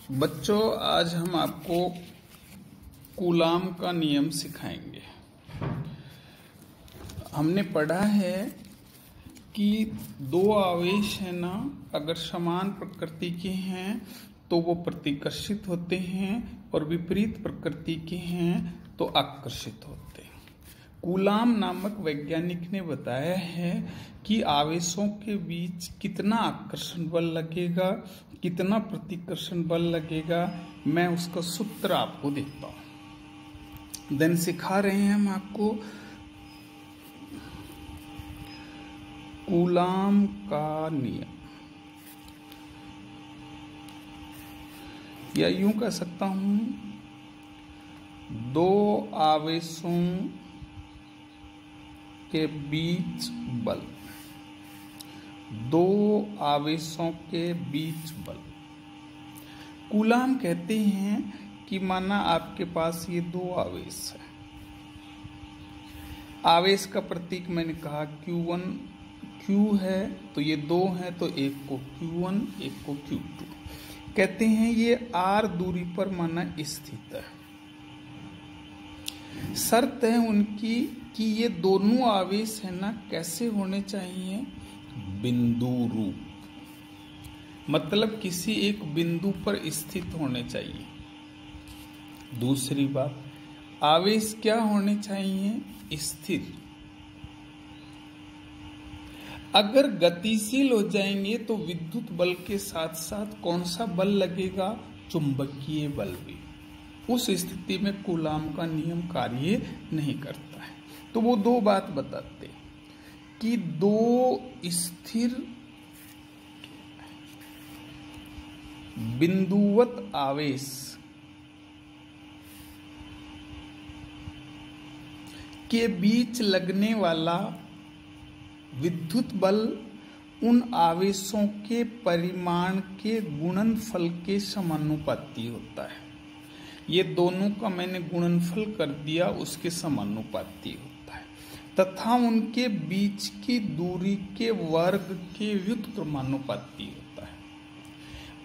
बच्चों, आज हम आपको कूलाम का नियम सिखाएंगे। हमने पढ़ा है कि दो आवेश है ना, अगर समान प्रकृति के हैं तो वो प्रतिकर्षित होते हैं और विपरीत प्रकृति के हैं तो आकर्षित होते हैं। कूलाम नामक वैज्ञानिक ने बताया है कि आवेशों के बीच कितना आकर्षण बल लगेगा, कितना प्रतिकर्षण बल लगेगा। मैं उसका सूत्र आपको देता हूं। देन सिखा रहे हैं हम आपको कूलाम का नियम, या यूं कह सकता हूं, दो आवेशों के बीच बल, दो आवेशों के बीच बल। कूलाम कहते हैं कि माना आपके पास ये दो आवेश है। आवेश का प्रतीक मैंने कहा Q1 Q है, तो ये दो हैं तो एक को Q1 एक को Q2 कहते हैं। ये R दूरी पर माना स्थित है। शर्त है उनकी कि ये दोनों आवेश है ना कैसे होने चाहिए, बिंदु रूप, मतलब किसी एक बिंदु पर स्थित होने चाहिए। दूसरी बात, आवेश क्या होने चाहिए, स्थिर। अगर गतिशील हो जाएंगे तो विद्युत बल के साथ साथ कौन सा बल लगेगा, चुंबकीय बल भी। उस स्थिति में कूलाम का नियम कार्य नहीं करता है। तो वो दो बात बताते कि दो स्थिर बिंदुवत आवेश के बीच लगने वाला विद्युत बल उन आवेशों के परिमाण के गुणनफल के समानुपाती होता है। ये दोनों का मैंने गुणनफल कर दिया, उसके समानुपाती होता है, तथा उनके बीच की दूरी के वर्ग के व्युत्क्रमानुपाती होता है।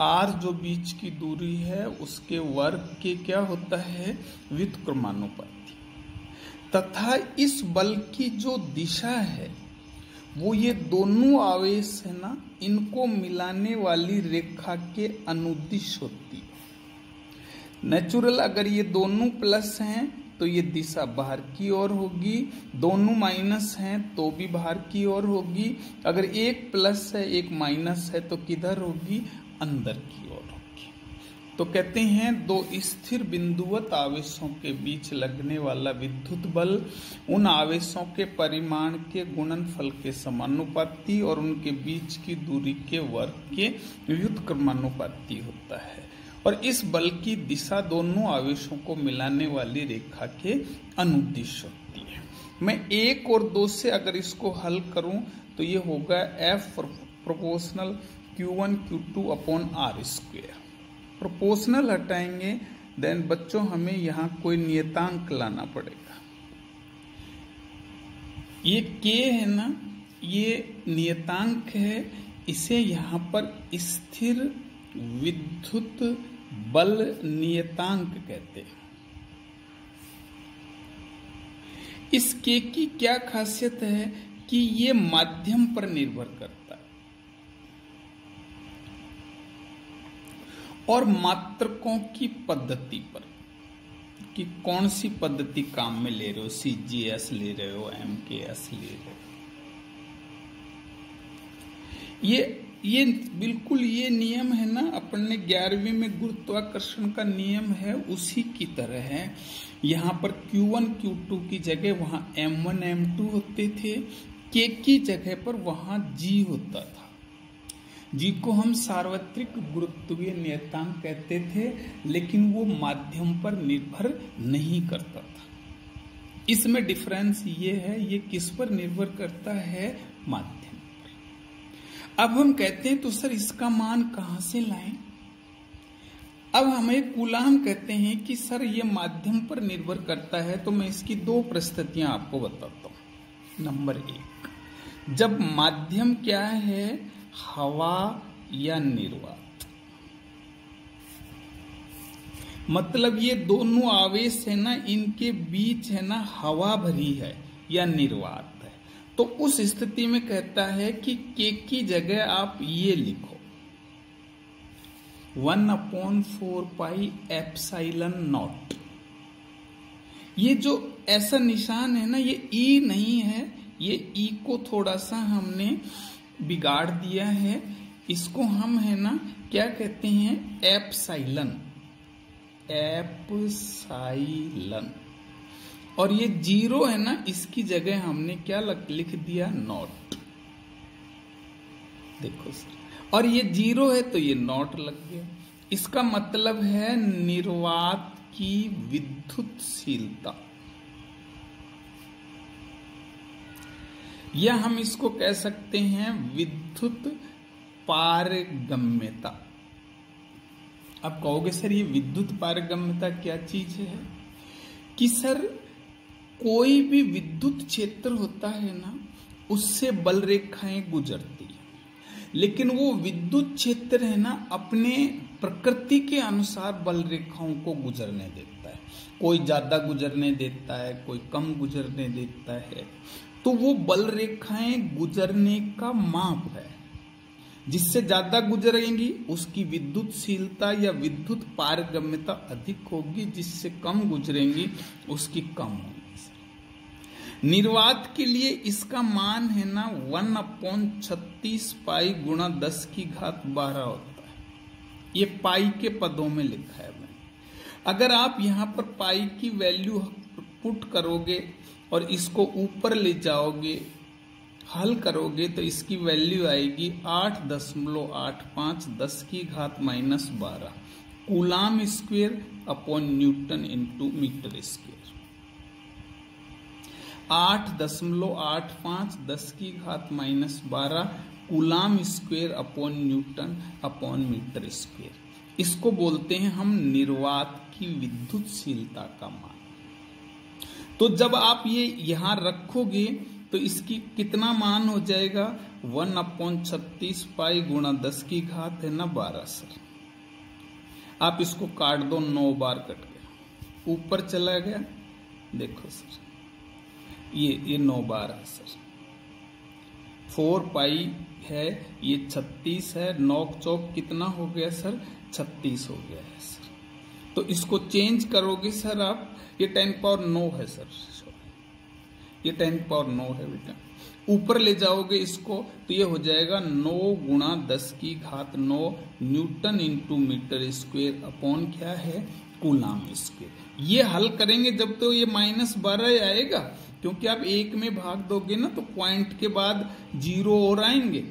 R जो बीच की दूरी है उसके वर्ग के क्या होता है, व्युत्क्रमानुपाती। तथा इस बल की जो दिशा है वो ये दोनों आवेश है ना, इनको मिलाने वाली रेखा के अनुदिश होती है। नेचुरल, अगर ये दोनों प्लस हैं तो ये दिशा बाहर की ओर होगी, दोनों माइनस हैं तो भी बाहर की ओर होगी। अगर एक प्लस है एक माइनस है तो किधर होगी, अंदर की ओर होगी। तो कहते हैं दो स्थिर बिंदुवत आवेशों के बीच लगने वाला विद्युत बल उन आवेशों के परिमाण के गुणनफल के समानुपाती और उनके बीच की दूरी के वर्ग के व्युत्क्रमानुपाती होता है। और इस बल की दिशा दोनों आवेशों को मिलाने वाली रेखा के अनुदिश होती है। मैं एक और दो से अगर इसको हल करूं तो ये होगा F proportional Q1 Q2 upon R²। Proportional हटाएंगे, देन बच्चों हमें यहाँ कोई नियतांक लाना पड़ेगा। ये K है ना, ये नियतांक है, इसे यहाँ पर स्थिर विद्युत बल नियतांक कहते हैं। इस K की क्या खासियत है कि ये माध्यम पर निर्भर करता है और मात्रकों की पद्धति पर, कि कौन सी पद्धति काम में ले रहे हो, CGS ले रहे हो, MKS ले रहे हो। ये बिल्कुल ये नियम है ना, अपने 11वीं में गुरुत्वाकर्षण का नियम है, उसी की तरह है। यहाँ पर Q1 Q2 की जगह वहां M1 M2 होते थे, K की जगह पर वहां G होता था। G को हम सार्वत्रिक गुरुत्वीय नियतांक कहते थे, लेकिन वो माध्यम पर निर्भर नहीं करता था। इसमें डिफरेंस ये है, ये किस पर निर्भर करता है, माध्यम। अब हम कहते हैं तो सर इसका मान कहां से लाएं। अब हमें कूलाम कहते हैं कि सर ये माध्यम पर निर्भर करता है, तो मैं इसकी दो परिस्थितियां आपको बताता हूं। नंबर 1, जब माध्यम क्या है, हवा या निर्वात। मतलब ये दोनों आवेश है ना, इनके बीच है ना हवा भरी है या निर्वात है। तो उस स्थिति में कहता है कि के की जगह आप ये लिखो 1/4 पाई एप्सिलॉन नॉट। ये जो ऐसा निशान है ना, ये ई नहीं है, ये ई को थोड़ा सा हमने बिगाड़ दिया है। इसको हम है ना क्या कहते हैं, एप्सिलॉन, एप्सिलॉन। और ये 0 है ना, इसकी जगह हमने क्या लिख दिया, नॉट। देखो सर, और ये 0 है तो ये नॉट लग गया। इसका मतलब है निर्वात की विद्युतशीलता, या हम इसको कह सकते हैं विद्युत पारगम्यता। अब कहोगे सर ये विद्युत पारगम्यता क्या चीज है, कि सर कोई भी विद्युत क्षेत्र होता है ना, उससे बल रेखाएं गुजरती है, लेकिन वो विद्युत क्षेत्र है ना अपने प्रकृति के अनुसार बल रेखाओं को गुजरने देता है। कोई ज्यादा गुजरने देता है, कोई कम गुजरने देता है। तो वो बल रेखाएं गुजरने का माप है। जिससे ज्यादा गुजरेंगी उसकी विद्युतशीलता या विद्युत पारगम्यता अधिक होगी, जिससे कम गुजरेंगी उसकी कम होगी। निर्वात के लिए इसका मान है ना 1/36 पाई गुणा 10 की घात 12 होता है। ये पाई के पदों में लिखा है मैंने। अगर आप यहां पर पाई की वैल्यू पुट करोगे और इसको ऊपर ले जाओगे, हल करोगे, तो इसकी वैल्यू आएगी 8.85 10 की घात -12 coulomb square upon newton into metre square. 8.85 10 की घात -12 coulomb square upon newton upon metre square. इसको बोलते हैं हम निर्वात की विद्युतशीलता का मान। तो जब आप ये यहां रखोगे तो इसकी कितना मान हो जाएगा, 1/36 पाई गुणा 10 की घात है ना 12 सर। आप इसको काट दो, 9 बार कट गया, ऊपर चला गया। देखो सर ये 9 बार है सर। 4 पाई है, ये 36 है, 9 चौक कितना हो गया सर, 36 हो गया है सर। तो इसको चेंज करोगे सर आप, ये 10⁹ है सर, ये 10⁹ है बेटा। ऊपर ले जाओगे इसको तो ये हो जाएगा 9 गुणा 10 की घात 9 newton into metre square upon क्या है, कूलाम स्क्वायर। ये हल करेंगे जब तो ये -12 आएगा, क्योंकि आप 1 में भाग दोगे ना तो पॉइंट के बाद 0 और आएंगे,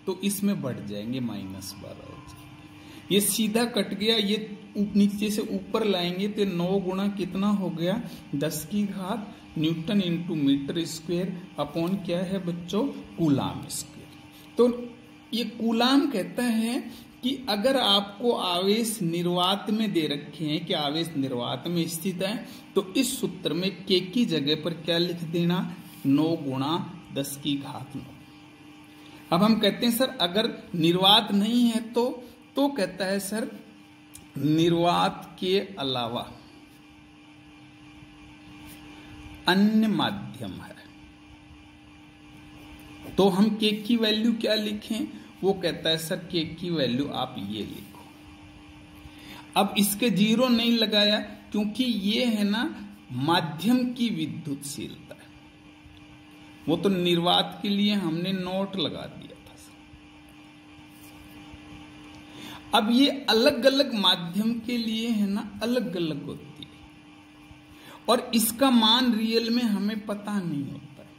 तो इसमें बढ़ जाएंगे, -12 हो जाएंगे। ये सीधा कट गया, ये नीचे से ऊपर लाएंगे तो 9 गुणा कितना हो गया, 10 की घात newton into metre square upon क्या है बच्चों, कूलाम स्क्वायर। तो ये कूलाम कहता है कि अगर आपको आवेश निर्वात में दे रखे हैं कि आवेश निर्वात में स्थित है, तो इस सूत्र में के की जगह पर क्या लिख देना, 9 गुणा 10 की घात 9। अब हम कहते हैं सर अगर निर्वात नहीं है तो कहता है सर निर्वात के अलावा अन्य माध्यम है, तो हम के की वैल्यू क्या लिखें, वो कहता है सर के की वैल्यू आप ये लिखो। अब इसके 0 नहीं लगाया क्योंकि ये है ना माध्यम की विद्युतशीलता है, वो तो निर्वात के लिए हमने नोट लगा दिया था सर। अब ये अलग अलग माध्यम के लिए है ना अलग अलग होती है, और इसका मान रियल में हमें पता नहीं होता है।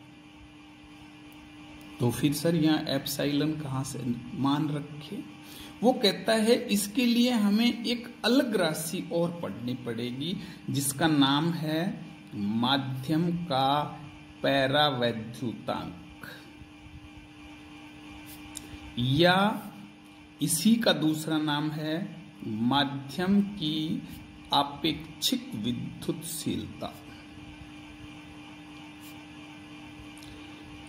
तो फिर सर यहाँ एप्सिलॉन कहाँ से मान रखे, वो कहता है इसके लिए हमें एक अलग राशि और पढ़नी पड़ेगी जिसका नाम है माध्यम का पैरावैद्युतांक, या इसी का दूसरा नाम है माध्यम की आपेक्षिक विद्युतशीलता।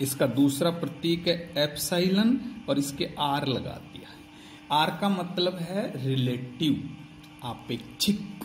इसका दूसरा प्रतीक है एप्सिलॉन और इसके आर लगा दिया है। आर का मतलब है रिलेटिव, आपेक्षिक।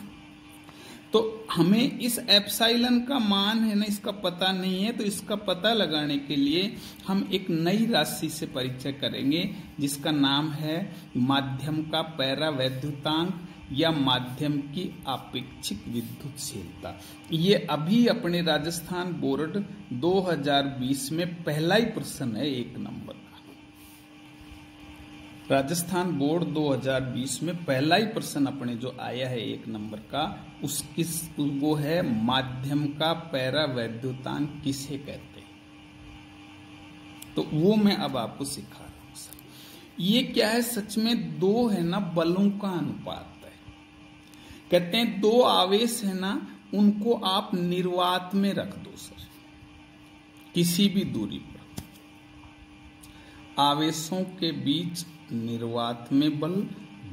तो हमें इस एप्साइलन का मान है ना, इसका पता नहीं है, तो इसका पता लगाने के लिए हम एक नई राशि से परिचय करेंगे जिसका नाम है माध्यम का पैरावैद्युतांक या माध्यम की आपेक्षिक विद्युतशीलता। ये अभी अपने राजस्थान बोर्ड 2020 में पहला ही प्रश्न है 1 नंबर का। राजस्थान बोर्ड 2020 में पहला ही प्रश्न अपने जो आया है 1 नंबर का, वो है माध्यम का पैरावैद्युतांक किसे कहते हैं। तो वो मैं अब आपको सिखा रहा हूं सर। ये क्या है, सच में 2 है ना बलों का अनुपात है। कहते हैं 2 आवेश है ना, उनको आप निर्वात में रख दो सर, किसी भी दूरी पर। आवेशों के बीच निर्वात में बल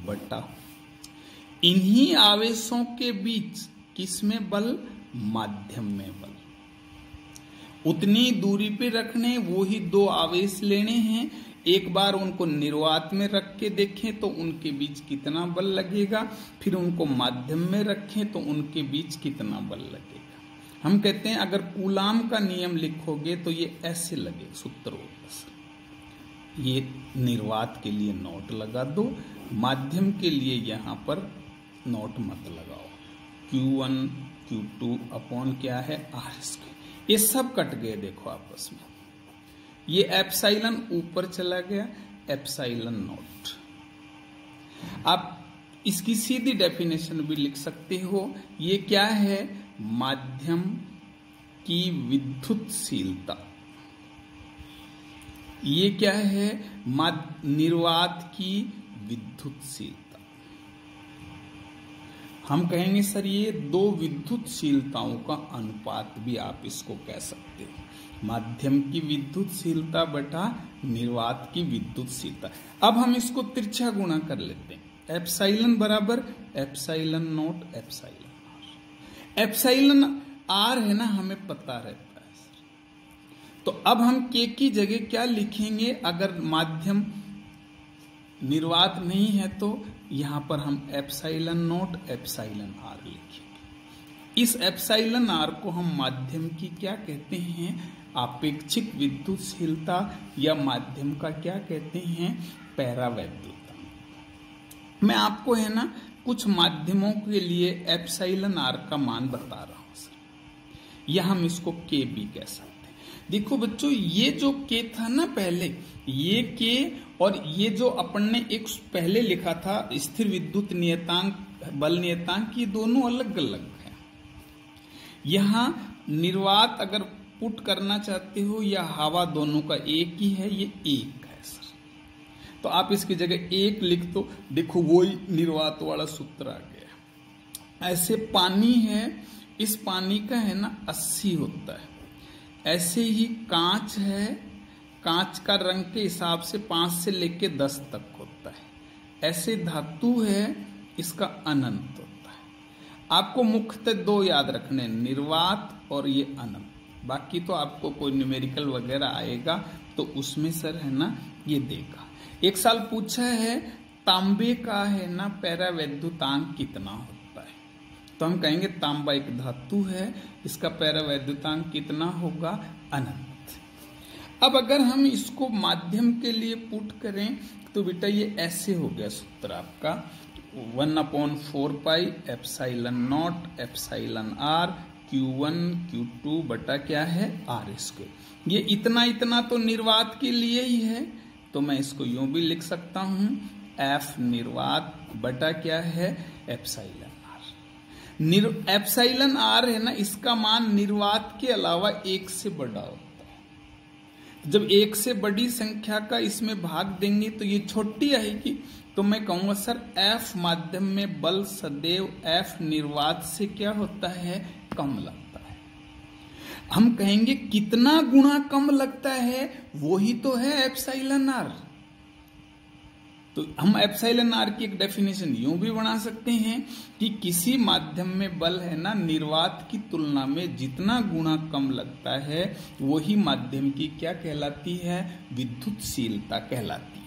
बटा इन्हीं आवेशों के बीच किसमें बल, माध्यम में बल। उतनी दूरी पे रखने, वो ही 2 आवेश लेने हैं। एक बार उनको निर्वात में रख के देखें तो उनके बीच कितना बल लगेगा, फिर उनको माध्यम में रखें तो उनके बीच कितना बल लगेगा। हम कहते हैं अगर कूलाम का नियम लिखोगे तो ये ऐसे लगे, सूत्र होगा। ये निर्वात के लिए नोट लगा दो, माध्यम के लिए यहां पर नोट मत लगाओ। Q1 Q2 अपॉन क्या है R²। ये सब कट गए देखो आपस में। ये एप्साइलन ऊपर चला गया, एप्साइलन नोट। आप इसकी सीधी डेफिनेशन भी लिख सकते हो। ये क्या है, माध्यम की विद्युतशीलता। ये क्या है, निर्वात की विद्युतशीलता। हम कहेंगे सर ये 2 विद्युतशीलताओं का अनुपात भी आप इसको कह सकते हो, माध्यम की विद्युतशीलता बटा निर्वात की विद्युतशीलता। अब हम इसको तिरछा गुणा कर लेते हैं। एप्साइलन बराबर epsilon note epsilon are. Epsilon are है ना, हमें पता रहता है। तो अब हम के की जगह क्या लिखेंगे, अगर माध्यम निर्वात नहीं है तो यहां पर हम एप्साइलन नोट एप्साइलन आर लिखेंगे। इस एप्साइलन आर को हम माध्यम की क्या कहते हैं, आपेक्षिक विद्युतशीलता, या माध्यम का क्या कहते हैं, पैरावैद्युतांक। मैं आपको है ना कुछ माध्यमों के लिए एप्साइलन आर का मान बता रहा हूं सर, या हम इसको के भी कह सकते हैं। देखो बच्चों, ये जो के था ना पहले, ये के और ये जो अपन ने एक पहले लिखा था स्थिर विद्युत नियतांक, बल नियतांक, ये दोनों अलग अलग है। यहां निर्वात अगर पुट करना चाहते हो या हवा, दोनों का एक ही है, ये 1 है सर। तो आप इसकी जगह 1 लिख दो, देखो वही निर्वात वाला सूत्र आ गया। ऐसे पानी है, इस पानी का है ना 80 होता है। ऐसे ही कांच है, कांच का रंग के हिसाब से 5 से लेके 10 तक होता है। ऐसे धातु है, इसका अनंत होता है। आपको मुख्यतः 2 याद रखने, निर्वात और ये अनंत। बाकी तो आपको कोई न्यूमेरिकल वगैरह आएगा तो उसमें सर है ना ये देगा। एक साल पूछा है तांबे का है ना पैरावैद्युतांक कितना होता है, तो हम कहेंगे तांबा एक धातु है, इसका पैरावैद्युतांक कितना होगा, अनंत। अब अगर हम इसको माध्यम के लिए पुट करें तो बेटा ये ऐसे हो गया सूत्र आपका 1/4 pi epsilon not epsilon are Q1 Q2 बटा क्या है R²। ये इतना इतना तो निर्वात के लिए ही है, तो मैं इसको यूं भी लिख सकता हूं F निर्वात बटा क्या है एप्साइलन आर। एप्साइलन आर है ना, इसका मान निर्वात के अलावा 1 से बड़ा होता है। जब 1 से बड़ी संख्या का इसमें भाग देंगे तो ये छोटी आएगी। तो मैं कहूंगा सर F माध्यम में बल सदैव F निर्वात से क्या होता है, कम लगता है। हम कहेंगे कितना गुना कम लगता है, वही तो है एप्साइलन आर। तो हम एप्साइलन आर की एक डेफिनेशन यूं भी बना सकते हैं कि किसी माध्यम में बल है ना निर्वात की तुलना में जितना गुना कम लगता है वही माध्यम की क्या कहलाती है, विद्युतशीलता कहलाती है।